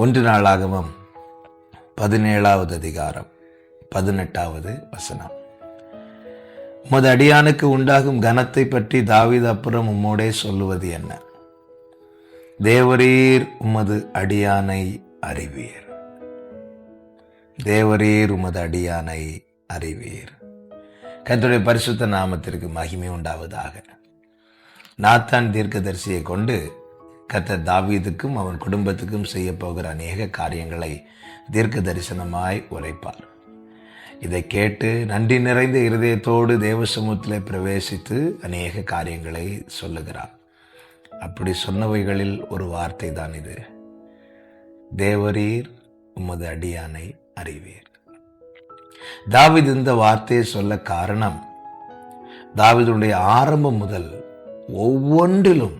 ஒன்று நாளாகமம் 17வது அதிகாரம் 18வது வசனம். உமது அடியானுக்கு உண்டாகும் கனத்தை பற்றி தாவீது அப்புறம் உம்மோடே சொல்லுவது என்ன? தேவரீர் உமது அடியானை அறிவீர். தேவரீர் உமது அடியானை அறிவீர். கர்த்தருடைய பரிசுத்த நாமத்திற்கு மகிமை உண்டாவதாக. நாத்தான் தீர்க்கதரிசியை கொண்டு கர்த்தர் தாவீதுக்கும் அவன் குடும்பத்துக்கும் செய்ய போகிற அநேக காரியங்களை தீர்க்க தரிசனமாய் உரைப்பார். இதை கேட்டு நன்றி நிறைந்த இருதயத்தோடு தேவ சமூகத்திலே பிரவேசித்து அநேக காரியங்களை சொல்லுகிறார். அப்படி சொன்னவைகளில் ஒரு வார்த்தை தான் இது. தேவரீர் உமது அடியானை அறிவீர். தாவீது இந்த வார்த்தையை சொல்ல காரணம், தாவீதுடைய ஆரம்பம் முதல் ஒவ்வொன்றிலும்